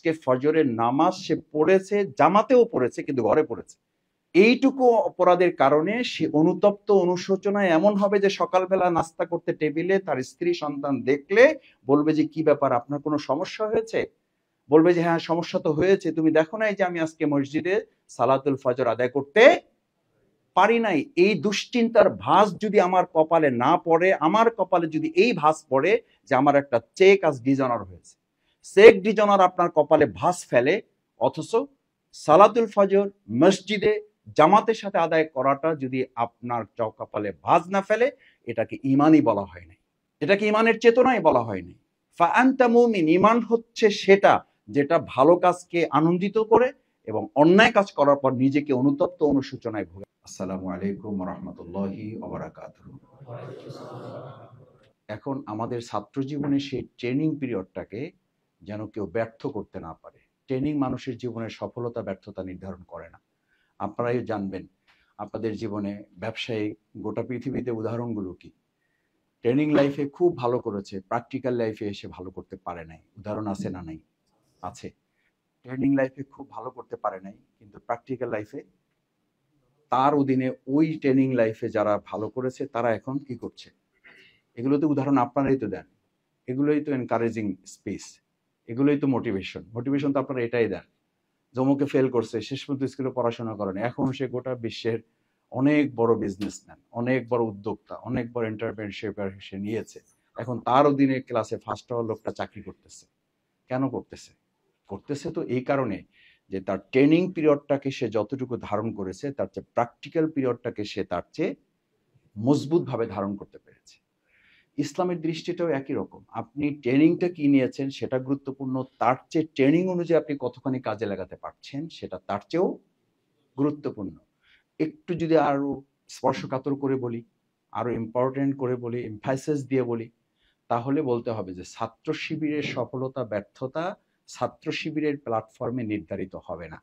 আজকে ফজরের নামাজ সে পড়েছে, জামাতেও পড়েছে, কিন্তু ঘরে পড়েছে। এইটুকু অপরাধের কারণে সে অনুতপ্ত, অনুশোচনায় এমন হবে যে সকালবেলা নাস্তা করতে টেবিলে তার স্ত্রী সন্তান দেখলে বলবে যে কি ব্যাপার, আপনার কোনো সমস্যা হয়েছে? বলবে যে হ্যাঁ সমস্যা তো হয়েছে, তুমি দেখো নাই যে আমি আজকে মসজিদে সালাতুল ফজর আদায় করতে পারি নাই। এই দুশ্চিন্তার ভাঁজ যদি আমার কপালে না পড়ে, আমার কপালে যদি এই ভাঁজ পড়ে যে আমার একটা চেক আজ ডিজনার হয়েছে, চেক ডিজনার আপনার কপালে ভাঁজ ফেলে, অথচ সালাতুল ফজর মসজিদে জামাতের সাথে আদায় করাটা যদি আপনার কপালে ভাঁজ না ফেলে, এটাকে ইমানই বলা হয় না, এটাকে ইমানের চেতনাই বলা হয়নি। ফাআনতা মুমিন, ইমান হচ্ছে সেটা যেটা ভালো কাজকে আনন্দিত করে এবং অন্যায় কাজ করার পর নিজেকে অনুতপ্ত, অনুশোচনায় ভোগে। আসসালামু আলাইকুম ওয়া রাহমাতুল্লাহি ওয়া বারাকাতুহু। এখন আমাদের ছাত্র জীবনে সেই ট্রেনিং পিরিয়ডটাকে যেন কেউ ব্যর্থ করতে না পারে। ট্রেনিং মানুষের জীবনের সফলতা ব্যর্থতা নির্ধারণ করে না। আপনারাই জানবেন আপনাদের জীবনে, ব্যবসায়িক গোটা পৃথিবীতে উদাহরণগুলো কি। ট্রেনিং লাইফে খুব ভালো করেছে, প্র্যাকটিক্যাল লাইফে এসে ভালো করতে পারে নাই। উদাহরণ আছে না নাই? আছে। ট্রেনিং লাইফে খুব ভালো করতে পারে নাই, কিন্তু প্র্যাকটিক্যাল লাইফে তার অধীনে ওই ট্রেনিং লাইফে যারা ভালো করেছে তারা এখন কি করছে, এগুলো তো উদাহরণ আপনারাই তো দেন, এগুলোই তো এনকারেজিং স্পেস, এগুলোই তো মোটিভেশন। মোটিভেশন তো আপনারা এটাই দেন। জমকে ফেল করছে, শেষ পর্যন্ত স্কুলে পড়াশোনা করেন, এখন সে গোটা বিশ্বের অনেক বড় বিজনেসম্যান, অনেক বড় উদ্যোক্তা, অনেক বড় এন্টারপ্রেনারশিপ সে নিয়েছে। এখন তার অধীনে ক্লাসে ফার্স্ট হওয়ার লোকটা চাকরি করতেছে। কেন করতেছে? করতেছে তো এই কারণে যে তার ট্রেনিং পিরিয়ডটাকে সে যতটুকু ধারণ করেছে তার চেয়ে প্র্যাকটিক্যাল পিরিয়ডটাকে সে তার চেয়ে মজবুতভাবে ধারণ করতে পেরেছে। ইসলামের দৃষ্টিটাও একই রকম। আপনি ট্রেনিংটা কি নিয়েছেন সেটা গুরুত্বপূর্ণ, তার চেয়ে ট্রেনিং অনুযায়ী আপনি কতখানি কাজে লাগাতে পারছেন সেটা তার চেয়েও গুরুত্বপূর্ণ। একটু যদি আরো স্পর্শকাতর করে বলি, আরো ইম্পর্টেন্ট করে বলি, এমফাসিস দিয়ে বলি, তাহলে বলতে হবে যে ছাত্র শিবিরের সফলতা ব্যর্থতা ছাত্র শিবিরের প্ল্যাটফর্মে নির্ধারিত হবে না।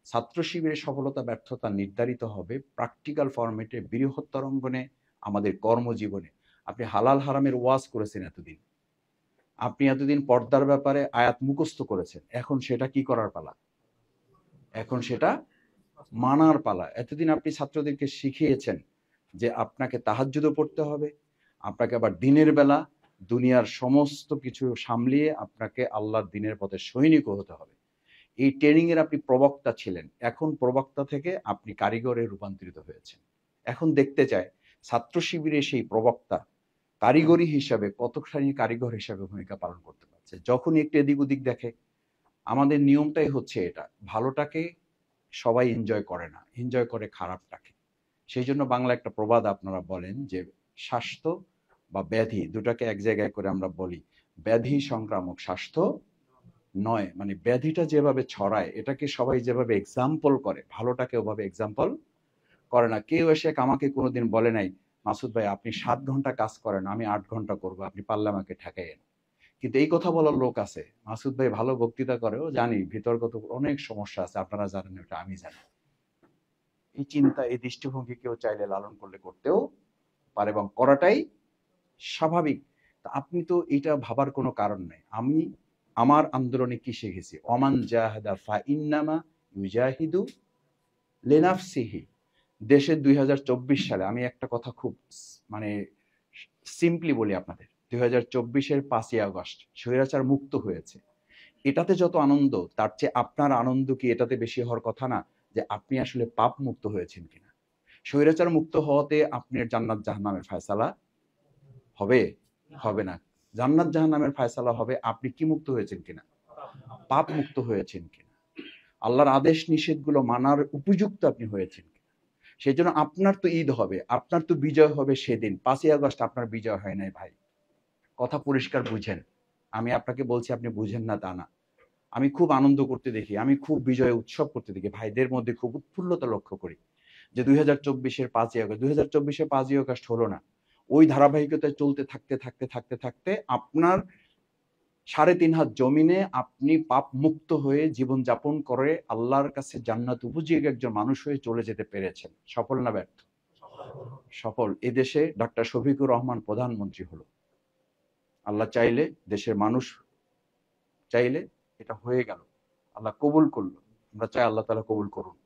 ছাত্র শিবিরের সফলতা ব্যর্থতা নির্ধারিত হবে প্র্যাকটিক্যাল ফরম্যাটে, বৃহত্তর অঙ্গনে, আমাদের কর্মজীবনে। আপনি হালাল হারামের ওয়াজ করেছেন এতদিন, আপনি এতদিন পর্দার ব্যাপারে আয়াত মুখস্থ করেছেন, এখন সেটা কি করার পালা? এখন সেটা মানার পালা। এতদিন আপনি ছাত্রদেরকে শিখিয়েছেন যে আপনাকে তাহাজ্জুদও পড়তে হবে, আপনাকে আবার দিনের বেলা দুনিয়ার সমস্ত কিছু সামলিয়ে আপনাকে আল্লাহর দিনের পথে সৈনিকও হতে হবে। এই ট্রেনিং এর আপনি প্রবক্তা ছিলেন, এখন প্রবক্তা থেকে আপনি কারিগরে রূপান্তরিত হয়েছেন। এখন দেখতে চায় ছাত্র শিবিরে সেই প্রবক্তা কারিগরি হিসাবে কতখানি কারিগর হিসাবে ভূমিকা পালন করতে পারছে। যখন একটু এদিক ওদিক দেখে, আমাদের নিয়মটাই হচ্ছে এটা, ভালোটাকে সবাই এনজয় করে না, এনজয় করে খারাপটাকে। সেই জন্য বাংলা একটা প্রবাদ আপনারা বলেন যে স্বাস্থ্য বা ব্যাধি দুটাকে এক জায়গায় করে আমরা বলি, ব্যাধি সংক্রামক, স্বাস্থ্য নয়। মানে ব্যাধিটা যেভাবে ছড়ায় এটাকে সবাই যেভাবে এক্সাম্পল করে, ভালোটাকে ওভাবে এক্সাম্পল করে না। কেউ এসে আমাকে কোনোদিন বলে নাই মাসুদ ভাই আপনি 7 ঘন্টা কাজ করেন, আমি 8 ঘন্টা করবো, আপনি পারলে আমাকে ঠেকাইয়েন। কিন্তু এই কথা বলার লোক আছে, মাসুদ ভাই ভালো বক্তৃতা করেও জানি ভিতরগত অনেক সমস্যা আছে, আপনারা জানেন, ওটা আমি জানি। এই চিন্তা, এই দৃষ্টিভঙ্গি কেউ চাইলে লালন করলে করতেও পারে এবং করাটাই স্বাভাবিক। তা আপনি তো এটা ভাবার কোনো কারণ নেই। আমি আমার আন্দোলনে কি শিখেছি, অমান জাহাদা ফা ইন্নামা ইউজাহিদু লিনাফসিহি। দেশের 2024 সালে আমি একটা কথা খুব মানে সিম্পলি বলি আপনাদের, 2024-এর 5ই আগস্ট স্বৈরাচার মুক্ত হয়েছে। এটাতে যত আনন্দ, তার চেয়ে আপনার আনন্দ কি এটাতে বেশি হওয়ার কথা না যে আপনি আসলে পাপ মুক্ত হয়েছেন কিনা। স্বৈরাচার মুক্ত হওয়াতে আপনার জান্নাত জাহান্নামের ফয়সালা হবে? হবে না। জান্নাত জাহান্নামের ফয়সালা হবে আপনি কি মুক্ত হয়েছেন কিনা, পাপ মুক্ত হয়েছেন কিনা, আল্লাহর আদেশ নিষেধগুলো মানার উপযুক্ত আপনি হয়েছেন কিনা। সেই জন্য আপনার তো ঈদ হবে, আপনার তো বিজয় হবে সেদিন। 5ই আগস্ট আপনার বিজয় হয় নাই ভাই, কথা পরিষ্কার বুঝেন। আমি আপনাকে বলছি আপনি বুঝেন না তা না। আমি খুব আনন্দ করতে দেখি, আমি খুব বিজয় উৎসব করতে দেখি, ভাইদের মধ্যে খুব উৎফুল্লতা লক্ষ্য করি যে 2024-এর 5ই আগস্ট, 2024-এর 5ই আগস্ট হলো না, ওই ধারাবাহিকতায় চলতে থাকতে থাকতে থাকতে থাকতে আপনার 3.5 হাত জমিনে আপনি পাপ মুক্ত হয়ে জীবন যাপন করে আল্লাহর কাছে জান্নাত উপযোগী একজন মানুষ হয়ে চলে যেতে পেরেছেন। সফল না ব্যর্থ? সফল। এদেশে ডক্টর শফিকুর রহমান প্রধানমন্ত্রী হলো, আল্লাহ চাইলে, দেশের মানুষ চাইলে এটা হয়ে গেল। আল্লাহ কবুল করলো, আমরা চাই আল্লাহ তাআলা কবুল করুন।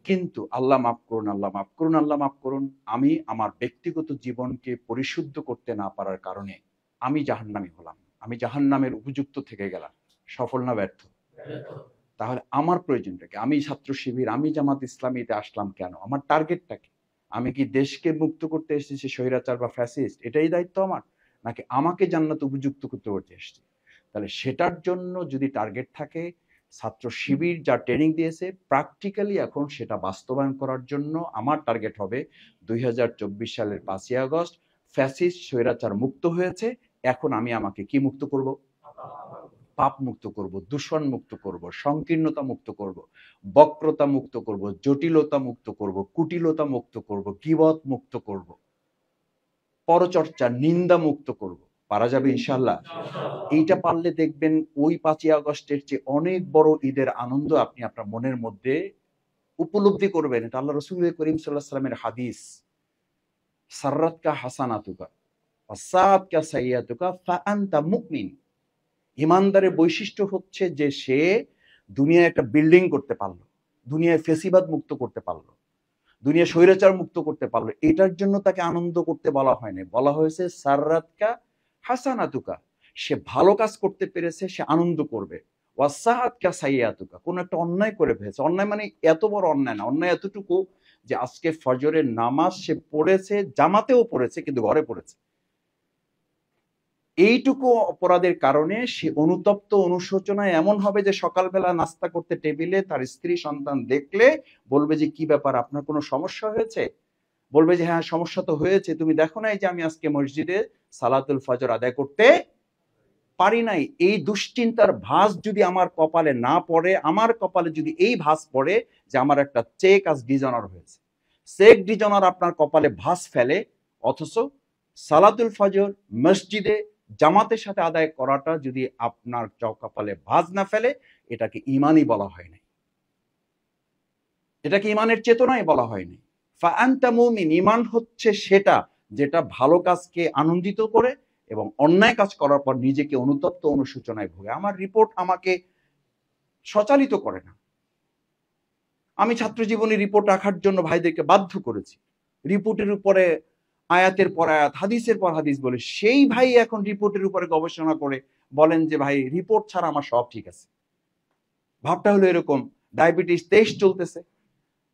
কিন্তু আল্লাহ মাফ করুন, আল্লাহ মাফ করুন, আল্লাহ মাফ করুন, আমি আমার ব্যক্তিগত জীবনকে পরিশুদ্ধ করতে না পারার কারণে আমি জাহান্নামী হলাম, আমি জাহান্নামের উপযুক্ত থেকে গেলাম, সফল না ব্যর্থ? তাহলে আমার প্রয়োজনটা কি? আমি ছাত্র শিবির, আমি জামাত ইসলামীতে আসলাম কেন? আমার টার্গেটটা কি? আমি কি দেশকে মুক্ত করতে এসেছি স্বৈরাচার বা ফ্যাসিস্ট, এটাই দায়িত্ব আমার, নাকি আমাকে জান্নাত উপযুক্ত করতে এসেছি? তাহলে সেটার জন্য যদি টার্গেট থাকে, ছাত্র শিবির যা ট্রেনিং দিয়েছে প্র্যাকটিক্যালি এখন সেটা বাস্তবায়ন করার জন্য আমার টার্গেট হবে 2024 সালের 5ই আগস্ট ফ্যাসিস্ট স্বৈরাচার মুক্ত হয়েছে, এখন আমি আমাকে কি মুক্ত করব? পাপ মুক্ত করব, দূষণ মুক্ত করব, সংকীর্ণতা মুক্ত করব, বক্রতা মুক্ত করব, জটিলতা মুক্ত করব, কুটিলতা মুক্ত করব, গীবত মুক্ত করব, পরচর্চা নিন্দা মুক্ত করব। পারা যাবে ইনশাআল্লাহ? এইটা পারলে দেখবেন ওই 5ই আগস্টের চেয়ে অনেক বড় ঈদের আনন্দ আপনি আপনার মনের মধ্যে উপলব্ধি করবেন। এটা আল্লাহ রাসূল করিম সাল্লাল্লাহু আলাইহি ওয়াসাল্লামের হাদিস, সাররাতকা হাসানাতুকা ওয়াসাআতকা সাইয়্যাতুকা ফাআনতা মুমিন। ইমানদারের বৈশিষ্ট্য হচ্ছে যে সে দুনিয়ায় একটা বিল্ডিং করতে পারলো, দুনিয়ায় ফেসিবাদ মুক্ত করতে পারলো, দুনিয়া স্বৈরাচার মুক্ত করতে পারলো, এটার জন্য তাকে আনন্দ করতে বলা হয়নি, বলা হয়েছে সাররাতকা হাসানাতুকা, সে ভালো কাজ করতে পেরেছে, সে আনন্দ করবে। ওয়াসাআতকা সাইয়্যাতুকা, কোন একটা অন্যায় করে ফেলেছে, অন্যায় মানে এত বড় অন্যায় না, অন্যায় এতটুকু যে আজকে ফজরের নামাজ সে পড়েছে, জামাতেও পড়েছে, কিন্তু ঘরে পড়েছে, এইটুকু অপরাধের কারণে সে অনুতপ্ত অনুশোচনায় এমন হবে যে সকালবেলা নাস্তা করতে টেবিলে তার স্ত্রী সন্তান দেখলে বলবে যে কি ব্যাপার, আপনার কোনো সমস্যা হয়েছে? বলবে যে হ্যাঁ সমস্যা তো হয়েছে, তুমি দেখো নাই যে আমি আজকে মসজিদে সালাতুল ফজর আদায় করতে পারি নাই। এই দুশ্চিন্তার ভাঁজ যদি আমার কপালে না পড়ে, আমার কপালে যদি এই ভাঁজ পড়ে যে আমার একটা চেক আজ ডিজনার হয়েছে, চেক ডিজনার আপনার কপালে ভাঁজ ফেলে, অথচ সালাতুল ফজর মসজিদে জামাতের সাথে আদায় করাটা যদি আপনার কপালে ভাঁজ না ফেলে, এটাকে ইমানই বলা হয়নি, এটাকে ইমানের চেতনাই বলা হয়নি। ফাআনতা মুমিন, ইমান হচ্ছে সেটা যেটা ভালো কাজকে আনন্দিত করে এবং অন্যায় কাজ করার পর নিজেকে অনুতপ্ত অনুশোচনায় ভোগে। আমার রিপোর্ট আমাকে সচালিত করে না। আমি ছাত্র জীবনে রিপোর্ট রাখার জন্য ভাইদেরকে বাধ্য করেছি, রিপোর্টের উপরে আয়াতের পর আয়াত, হাদিসের পর হাদিস বলে, সেই ভাই এখন রিপোর্টের উপরে গবেষণা করে বলেন যে ভাই রিপোর্ট ছাড়া আমার সব ঠিক আছে। ভাবটা হলো এরকম, ডায়াবেটিস টেস্ট চলতেছে,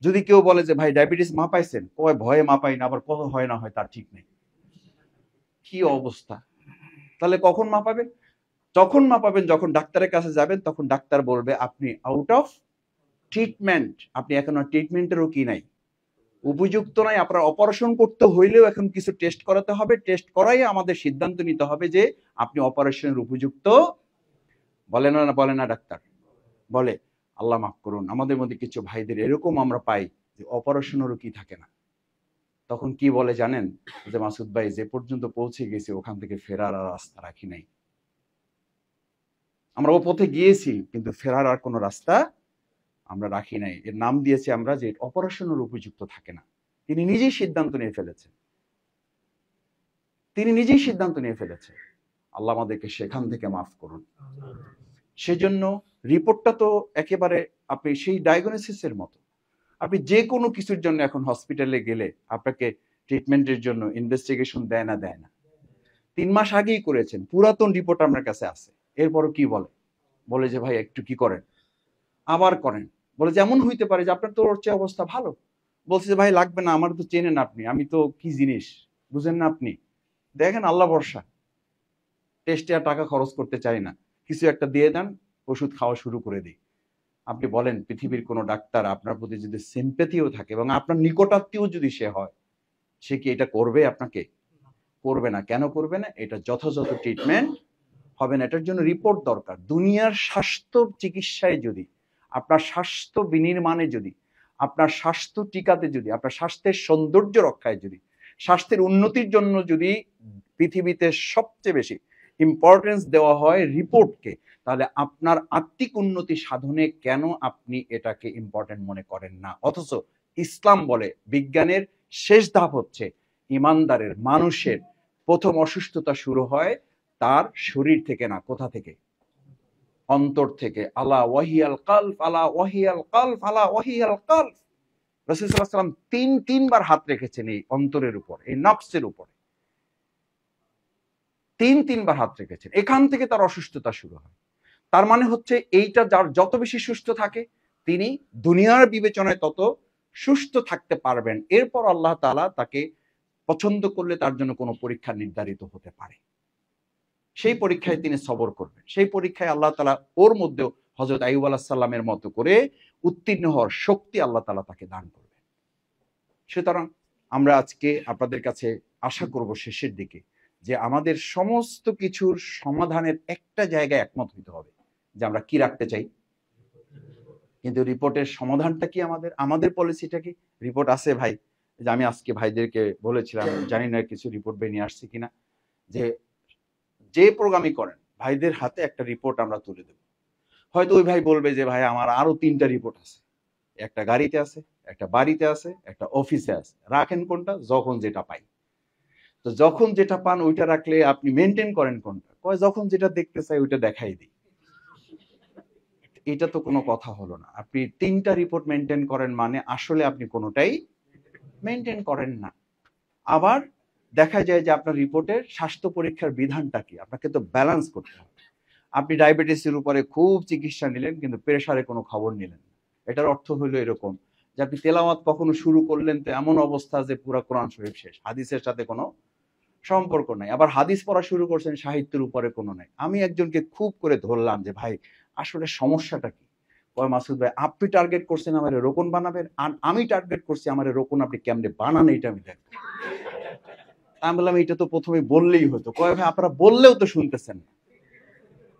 যদি কেউ বলে যে ভাই ডায়াবেটিস মাপাইছেন, কয় ভয়ে মাপাই না, আবার কত হয় না হয় তার ঠিক নেই। কি অবস্থা! তাহলে কখন মাপাবেন? তখন মাপাবেন যখন ডাক্তারের কাছে যাবেন, তখন ডাক্তার বলবে আপনি আউট অফ ট্রিটমেন্ট, আপনি এখন আর ট্রিটমেন্টেরও কি নাই, উপযুক্ত নাই, আপনার অপারেশন করতে হইলেও এখন কিছু টেস্ট করাতে হবে, টেস্ট করাই আমাদের সিদ্ধান্ত নিতে হবে যে আপনি অপারেশনের উপযুক্ত। বলে না, বলে না ডাক্তার? বলে। আল্লাহ মাফ করুন, আমাদের মধ্যে কিছু ভাইদের এরকম আমরা পাই যে অপারেশনেরও কি থাকে না। তখন কি বলে জানেন? যে মাসুদ ভাই যে পর্যন্ত পৌঁছে গেছি ওখান থেকে ফেরার আর রাস্তা রাখি নাই, আমরা ও পথে গিয়েছি কিন্তু ফেরার আর কোনো রাস্তা আমরা রাখি নাই। এর নাম দিয়েছি আমরা যে অপারেশনের উপযুক্ত থাকে না। তিনি নিজেই সিদ্ধান্ত নিয়ে ফেলেছেন, তিনি নিজেই সিদ্ধান্ত নিয়ে ফেলেছেন। আল্লাহ আমাদেরকে সেখান থেকে মাফ করুন। সেজন্য রিপোর্টটা তো একেবারে আপনি সেই ডায়াগনোসিসের মতো, আপনি যে কোনো কিছুর জন্য এখন হসপিটালে গেলে আপনাকে ট্রিটমেন্টের জন্য ইনভেস্টিগেশন দেয় না? 3 মাস আগেই করেছেন, পুরাতন রিপোর্ট আমার কাছে আছে, এরপরও কি বলে? বলে যে ভাই একটু কি করেন, আবার করেন, বলে যেমন হইতে পারে যে আপনার তো ওর চেয়ে অবস্থা ভালো। বলছে যে ভাই লাগবে না, আমার তো চেনেন আপনি, আমি তো কি জিনিস বুঝেন না আপনি, দেখেন আল্লাহ ভরসা, টেস্টে আর টাকা খরচ করতে চাই না, কিছু একটা দিয়ে দেন, ওষুধ খাওয়া শুরু করে দিই। আপনি বলেন পৃথিবীর কোনো ডাক্তার আপনার প্রতি যদি সিম্প্যাথিও থাকে এবং আপনার নিকটাত্মীয় যদি সে হয়, সে কি এটা করবে? আপনাকে করবে না। কেন করবে না? এটা যথাযথ ট্রিটমেন্ট হবে না, এটার জন্য রিপোর্ট দরকার। দুনিয়ার স্বাস্থ্য চিকিৎসায় যদি, আপনার স্বাস্থ্য বিনির্মাণে যদি, আপনার স্বাস্থ্য টিকাতে যদি, আপনার স্বাস্থ্যের সৌন্দর্য রক্ষায় যদি, স্বাস্থ্যের উন্নতির জন্য যদি পৃথিবীতে সবচেয়ে বেশি ইম্পর্টেন্স দেওয়া হয় রিপোর্টকে, তাহলে আপনার আত্মিক উন্নতি সাধনে কেন আপনি এটাকে ইম্পর্টেন্ট মনে করেন না? অথচ ইসলাম বলে বিজ্ঞানের শেষ ধাপ হচ্ছে ইমানদারের, মানুষের প্রথম অসুস্থতা শুরু হয় তার শরীর থেকে না, কোথা থেকে? অন্তর থেকে। আলা ওয়াহিয়াল কালব, আলা ওয়াহিয়াল কালব, আলা ওয়াহিয়াল কালব। রাসূল সাল্লাল্লাহু আলাইহি ওয়াসাল্লাম তিনবার হাত রেখেছেন এই অন্তরের উপর, এই নফসের উপরে। তিনবার হাত রেখেছেন। এখান থেকে তার অসুস্থতা শুরু হয়। তার মানে হচ্ছে এইটা যার যত বেশি সুস্থ থাকে তিনি দুনিয়ার বিবেচনায় তত সুস্থ থাকতে পারবেন। এরপর আল্লাহ তাআলা তাকে পছন্দ করলে তার জন্য কোনো পরীক্ষা নির্ধারিত হতে পারে। সেই পরীক্ষায় তিনি সবর করবেন। সেই পরীক্ষায় আল্লাহ তাআলা ওর মধ্যেও হযরত আইয়ুব আলাইহিস সালামের মতো করে উত্তীর্ণ হওয়ার শক্তি আল্লাহ তাআলা তাকে দান করবেন। সুতরাং আমরা আজকে আপনাদের কাছে আশা করব শেষের দিকে যে আমাদের সমস্ত কিছুর সমাধানের একটা জায়গায় একমত হইতে হবে যে আমরা কি রাখতে চাই। কিন্তু রিপোর্টের সমাধানটা কি আমাদের পলিসিটা কি? রিপোর্ট আছে ভাই, যে আমি আজকে ভাইদেরকে বলেছিলাম, জানি না কিছু রিপোর্ট বেরিয়ে আসছে কিনা, যে প্রোগ্রামই করেন ভাইদের হাতে একটা রিপোর্ট আমরা তুলে দেব। হয়তো ওই ভাই বলবে যে ভাই আমার আরো 3টা রিপোর্ট আছে, একটা গাড়িতে আছে, একটা বাড়িতে আছে, একটা অফিসে আছে। রাখেন কোনটা? যখন যেটা পাই। তো যখন যেটা পান ওইটা রাখলে আপনি মেনটেন করেন কোনটা? কয় যখন যেটা দেখতে চাই ওইটা দেখাই দিই। এটা তো কোনো কথা হলো না। আপনি 3টা রিপোর্ট মেনটেন করেন মানে আসলে আপনি কোনোটাই মেনটেন করেন না। আবার দেখা যায় যে আপনার রিপোর্টের স্বাস্থ্য পরীক্ষার বিধানটা কি, আপনাকে তো ব্যালেন্স করতে হবে। আপনি ডায়াবেটিসের উপরে খুব চিকিৎসা নিলেন কিন্তু প্রেসারে কোনো খবর নিলেন না। এটার অর্থ হলো এরকম যে আপনি তেলাওয়াত কখনো শুরু করলেন তো এমন অবস্থা যে পুরা কোরআন শরীফ শেষ, হাদিসের সাথে কোনো সম্পর্ক নাই। আবার হাদিস পড়া শুরু করছেন, সাহিত্যের উপরে কোনো নাই। আমি একজনকে খুব করে ধরলাম যে ভাই আসলে সমস্যাটা কি? কয় মাসুদ ভাই আপনি টার্গেট করছেন আমার রোকন বানাবেন, আর আমি টার্গেট করছি আমার রোকন আপনি কেমনে বানান এটা আমি দেখব। আমি বললাম এটা তো প্রথমে বললেই হতো। কয় ভাই আপনারা বললেও তো শুনতেছেন না,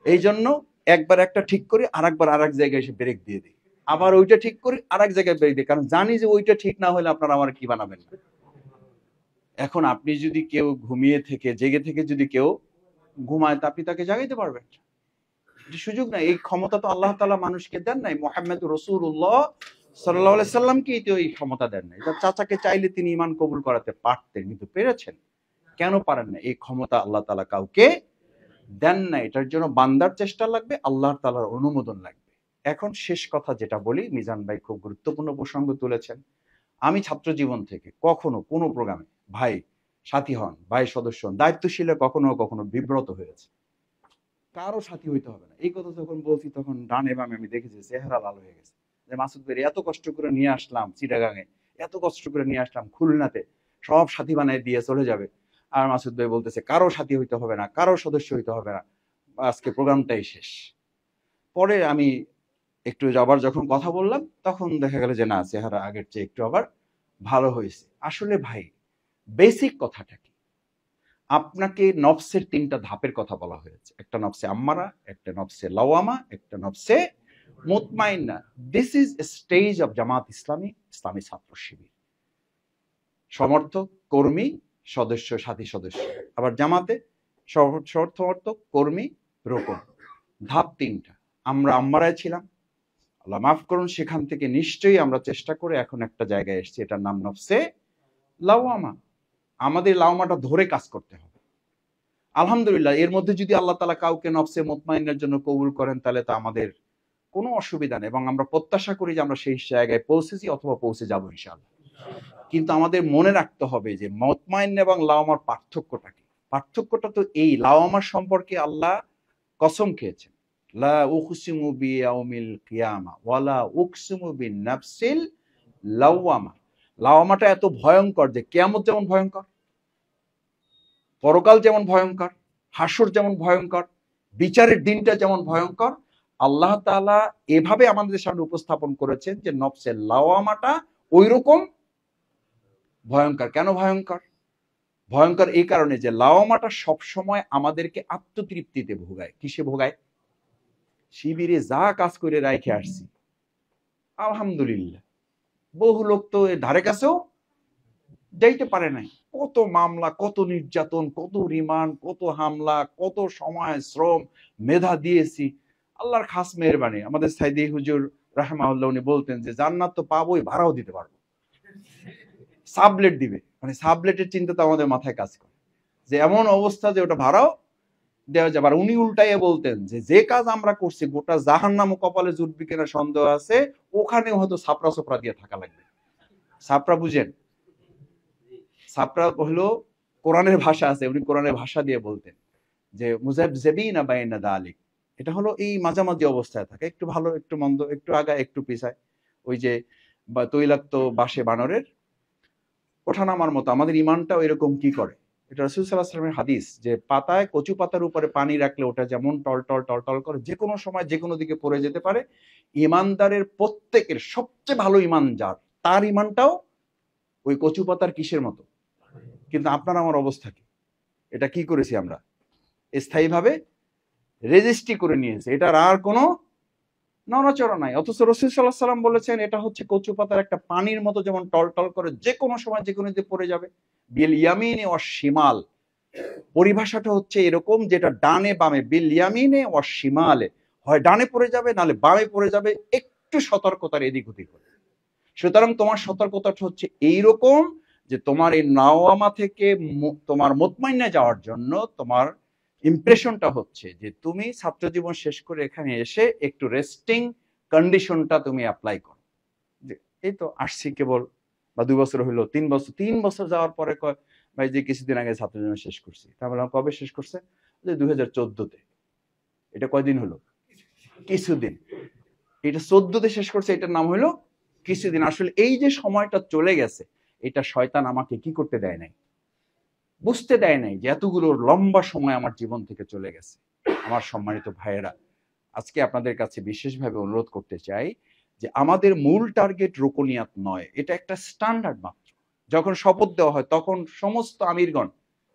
এই জন্য একবার একটা ঠিক করি আর একবার আর এক জায়গায় এসে ব্রেক দিয়ে দিই, আবার ওইটা ঠিক করি আর এক জায়গায় ব্রেক দিই, কারণ জানি যে ওইটা ঠিক না হলে আপনারা আমার কি বানাবেন না। এখন আপনি যদি কেউ ঘুমিয়ে থেকে জেগে থেকে যদি কেউ ঘুমায় তা আপনি তাকে জাগাইতে পারবেন, সুযোগ নাই। এই ক্ষমতা তো আল্লাহ তাআলা মানুষকে দেন নাই। মুহাম্মদ রাসূলুল্লাহ সাল্লাল্লাহু আলাইহি সাল্লামকে তো এই ক্ষমতা দেন নাই। তার চাচাকে চাইলে তিনি ঈমান কবুল করাতে পারতেন, কিন্তু পেরেছেন কেন? পারেন না। এই ক্ষমতা আল্লাহ তাআলা কাউকে দেন না। এটার জন্য বান্দার চেষ্টা লাগবে, আল্লাহ তাআলার অনুমোদন লাগবে। এখন শেষ কথা যেটা বলি, মিজান ভাই খুব গুরুত্বপূর্ণ প্রসঙ্গ তুলেছেন। আমি ছাত্র জীবন থেকে কখনো কোনো প্রোগ্রামে ভাই সাথী হন, ভাই সদস্য হন, দায়িত্বশীলে কখনো কখনো বিব্রত হয়েছে। কারো সাথী হইতে হবে না, এই কথা যখন বলছি তখন ডানে বামে আমি দেখেছি চেহারা লাল হয়ে গেছে যে মাসুদ ভাই এত কষ্ট করে নিয়ে আসলাম চিটাগাঙে, এত কষ্ট করে নিয়ে আসলাম খুলনাতে, সব সাথী বানায় দিয়ে চলে যাবে, আর মাসুদ ভাই বলতেছে কারো সাথী হইতে হবে না, কারো সদস্য হইতে হবে না, আজকে প্রোগ্রামটাই শেষ। পরে আমি একটু আবার যখন কথা বললাম তখন দেখা গেল যে না, চেহারা আগের চেয়ে একটু আবার ভালো হয়েছে। আসলে ভাই বেসিক কথাটা কি? আপনাকে নফসের 3টা ধাপের কথা বলা হয়েছে। একটা নফসে আম্মারা, একটা নফসে লাওয়ামা, একটা নফসে মুতমাইন্না। This is a stage of Jamaat Islami, Islami ছাত্র শিবির। সমর্থক, কর্মী, সদস্য, সাথী সদস্য। আবার জামাতে সমর্থক, কর্মী, রোকন। ধাপ 3টা। আমরা আম্মারায় ছিলাম, আল্লাহ মাফ করুন, সেখান থেকে নিশ্চয়ই আমরা চেষ্টা করে এখন একটা জায়গায় এসেছি, এটার নাম নফসে লাওয়ামা। আমাদের লাওয়ামাটা ধরে কাজ করতে হবে। আলহামদুলিল্লাহ, এর মধ্যে যদি আল্লাহ তাআলা কাউকে নফসে মুতমাইন্নার জন্য কবুল করেন তাহলে তো আমাদের কোনো অসুবিধা নেই, এবং আমরা প্রত্যাশা করি যে আমরা সেই জায়গায় পৌঁছেছি অথবা পৌঁছে যাবো ইনশাআল্লাহ। কিন্তু আমাদের মনে রাখতে হবে যে মুতমাইন্না এবং লাওয়ামার পার্থক্যটা কি। পার্থক্যটা তো এই, লাওয়ামার সম্পর্কে আল্লাহ কসম খেয়েছেন, লা উকসিমু বিয়াউমিল কিয়ামা ওয়ালা উকসিমু বিন-নাফসিল লাওয়ামা। লাওয়ামাটা এত ভয়ঙ্কর যে কিয়ামত যেমন ভয়ঙ্কর, পরকাল যেমন ভয়ঙ্কর, হাসর যেমন ভয়ঙ্কর, বিচারের দিনটা যেমন ভয়ঙ্কর, আল্লাহ তাআলা এভাবে আমাদের সামনে উপস্থাপন করেছেন যে নফসের লাওয়ামাটা ওইরকম ভয়ঙ্কর। কেন ভয়ঙ্কর? ভয়ঙ্কর এই কারণে যে লাওয়ামাটা সবসময় আমাদেরকে আত্মতৃপ্তিতে ভোগায়। কিসে ভোগায়? শিবিরে যা কাজ করে রাইখে আসছি আলহামদুলিল্লাহ, বহু লোক তো এর ধারে কাছেও যাইতে পারে নাই। কত মামলা, কত নির্যাতন, কত রিমান্ড, কত হামলা, কত সময়, শ্রম, মেধা দিয়েছি। আল্লাহর খাস মেহেরবানি। আমাদের সাইদি হুজুর রাহমাহুল্লাহ উনি বলতেন যে জান্নাত তো পাবোই, ভাড়াও দিতে পারবো, সাবলেট দিবে। মানে সাবলেটের চিন্তা তো আমাদের মাথায় কাজ করে যে এমন অবস্থা যে ওটা ভাড়াও দেওয়া যাবে। আর উনি উল্টাইয়ে বলতেন যে যে কাজ আমরা করছি গোটা জাহান্নাম কপালে জুটবে কিনা সন্দেহ আছে, ওখানে হয়তো ছাপড়া চোপড়া দিয়ে থাকা লাগবে। ছাপড়া বুঝেন? ছাপড়া হলো কোরআনের ভাষা আছে, উনি কোরআনের ভাষা দিয়ে বলতেন যে মুযাবযাবিনা বাইনা যালিক, এটা হলো এই মাঝামাঝি অবস্থায় থাকে, একটু ভালো একটু মন্দ, একটু আগায় একটু পিছায়। ওই যে বা তৈলাক্ত বাসে বানরের ওঠানামার মতো আমাদের ইমানটাও এরকম কি করে। এটা রাসূল সাল্লাল্লাহু আলাইহি ওয়াসাল্লামের হাদিস যে পাতায় কচু পাতার উপরে পানি রাখলে ওটা যেমন টলটল টলটল করে যে কোনো সময় যে কোনো দিকে পড়ে যেতে পারে, ইমানদারের প্রত্যেকের সবচেয়ে ভালো ইমান যার, তার ইমানটাও ওই কচু পাতার কিসের মতো। কিন্তু আপনার আমার অবস্থা কি? এটা কি করেছি আমরা? স্থায়ীভাবে রেজিস্ট্রি করে নিয়েছে, এটার আর কোনো নড়াচড়া নাই। অথচ রাসূল সাল্লাল্লাহু আলাইহি ওয়াসাল্লাম বলেছেন এটা হচ্ছে কচু পাতার একটা পানির মতো, যেমন টলটল করে যে কোনো সময় যে কোনো দিকে পড়ে যাবে। বিল ইয়ামিনে ওয়াশ শিমাল, পরিভাষাটা হচ্ছে এরকম, যেটা ডানে বামে, বিল ইয়ামিনে ওয়াশ শিমালে, হয় ডানে পড়ে যাবে নালে বামে পড়ে যাবে, একটু সতর্কতার এদিক ওদিক করে। সুতরাং তোমার সতর্কতাটা হচ্ছে এইরকম যে তোমার এই নাওয়ামা থেকে তোমার মুতমাইন্না যাওয়ার জন্য তোমার ইমপ্রেশনটা হচ্ছে যে তুমি ছাত্র জীবন শেষ করে এখানে এসে একটু রেস্টিং কন্ডিশনটা তুমি অ্যাপ্লাই করো, যে এই তো আসছি কেবল, বা 2 বছর হইলো, 3 বছর যাওয়ার পরে কয় ভাই যে কিছুদিন আগে ছাত্র জীবন শেষ করছি। তাহলে কবে শেষ করছে? যে 2014-তে। এটা কয়দিন হলো? কিছুদিন। এটা 14-তে শেষ করছে, এটার নাম হলো কিছুদিন। আসলে এই যে সময়টা চলে গেছে, এটা শয়তান আমাকে কি করতে দেয় নাই, বুঝতে দেয় নাই যে এতগুলো লম্বা সময় আমার জীবন থেকে চলে গেছে। আমার সম্মানিত ভাইয়েরা, আজকে আপনাদের কাছে বিশেষভাবে অনুরোধ করতে চাই যে আমাদের মূল টার্গেট রুকনিয়াত নয়, এটা একটা স্ট্যান্ডার্ড মাত্র। যখন শপথ দেওয়া হয় তখন সমস্ত আমিরগণ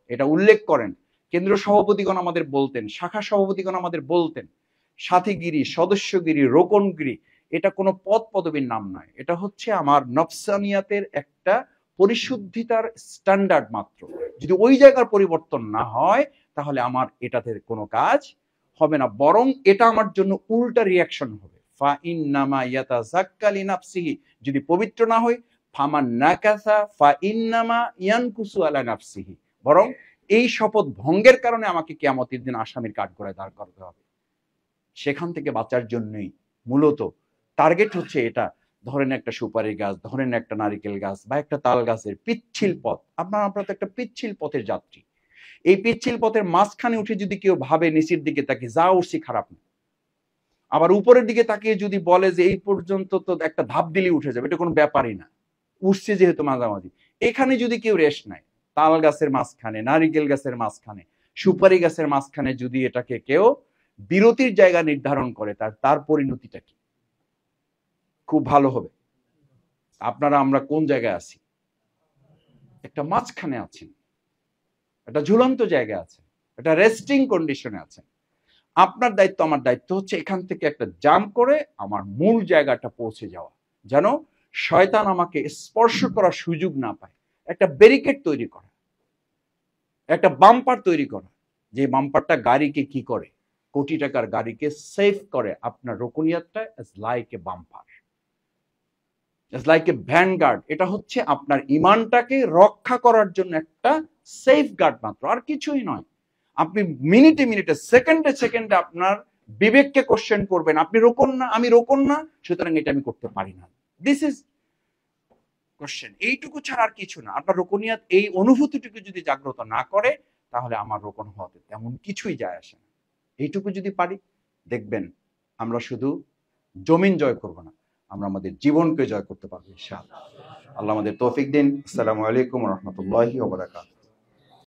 এটা উল্লেখ করেন, কেন্দ্রীয় সভাপতিগণ আমাদের বলতেন, শাখা সভাপতিগণ আমাদের বলতেন, সাথীগিরি, সদস্যগিরি, রোকনগিরি, এটা কোনো পদ পদবীর নাম নয়, এটা হচ্ছে আমার নফসানিয়াতের একটা পরিশুদ্ধিতার স্ট্যান্ডার্ড মাত্র। যদি ওই জায়গার পরিবর্তন না হয় তাহলে আমার এটাতে কোনো কাজ হবে না, বরং এটা আমার জন্য উল্টা রিয়াকশন হবে। ফা ইন্নামা ইয়াতাযাক্কা লিনাফসিহি, যদি পবিত্র না হই, ফামান নাকাসা ফা ইন্নামা ইয়ানকুসু আলা নাফসিহি, বরং এই শপথ ভঙ্গের কারণে আমাকে কিয়ামতের দিন আসামির কাঠগড়ায় দাঁড় করতে হবে। সেখান থেকে বাঁচার জন্যই মূলত টার্গেট হচ্ছে এটা। ধরেন একটা সুপারি গাছ, ধরেন একটা নারিকেল গাছ বা একটা তাল গাছের পিচ্ছিল পথ, আপনারা তো একটা পিচ্ছিল পথের যাত্রী। এই পিচ্ছিল পথের মাঝখানে উঠে যদি কেউ ভাবে নিচের দিকে তাকিয়ে যা উঠছি খারাপ না, আবার উপরের দিকে তাকিয়ে যদি বলে যে এই পর্যন্ত তো একটা ধাপ দিলে উঠে যাবে, এটা কোনো ব্যাপারই না, উঠছে যেহেতু মাঝামাঝি। এখানে যদি কেউ রেস্ট নেয়, তাল গাছের মাঝখানে, নারিকেল গাছের মাঝখানে, সুপারি গাছের মাঝখানে যদি এটাকে কেউ বিরতির জায়গা নির্ধারণ করে, তার পরিণতিটা কি? খুব ভালো হবে। আপনারা আমরা কোন জায়গায় আছি? একটা মাঝখানে আছেন, একটা ঝুলন্ত জায়গায় আছে, একটা রেস্টিং কন্ডিশনে আছে। আপনার দায়িত্ব, আমার দায়িত্ব হচ্ছে এখান থেকে একটা জাম্প করে আমার মূল জায়গাটা পৌঁছে যাওয়া, যেন শয়তান আমাকে স্পর্শ করার সুযোগ না পায়। একটা ব্যারিকেড তৈরি করা, একটা বাম্পার তৈরি করা, যে বাম্পারটা গাড়িকে কি করে, কোটি টাকার গাড়িকে সেভ করে। আপনার রুকনিয়াতটা is like a bumper, is like a vanguard. এটা হচ্ছে আপনার ইমানটাকে রক্ষা করার জন্য একটা সেফ গার্ড মাত্র, আর কিছুই নয়। আপনি মিনিটে মিনিটে, সেকেন্ডে সেকেন্ডে আপনার বিবেককে কোশ্চেন করবেন, আপনি রোকন না, আমি রোকন না, সুতরাং এটা আমি করতে পারি না। This is question. এইটুকু ছাড়া আর কিছু না। আপনার রোকনিয়াত এই অনুভূতিটুকু যদি জাগ্রত না করে, তাহলে আমার রোকন হওয়াতে তেমন কিছুই যায় আসে না। এইটুকু যদি পারি, দেখবেন আমরা শুধু জমিন জয় করব না, আমরা আমাদের জীবনকে জয় করতে পারবো ইনশাআল্লাহ। আল্লাহ আমাদের তৌফিক দিন। আসসালামু আলাইকুম ওয়া রাহমাতুল্লাহি ওয়া বারাকাতুহু।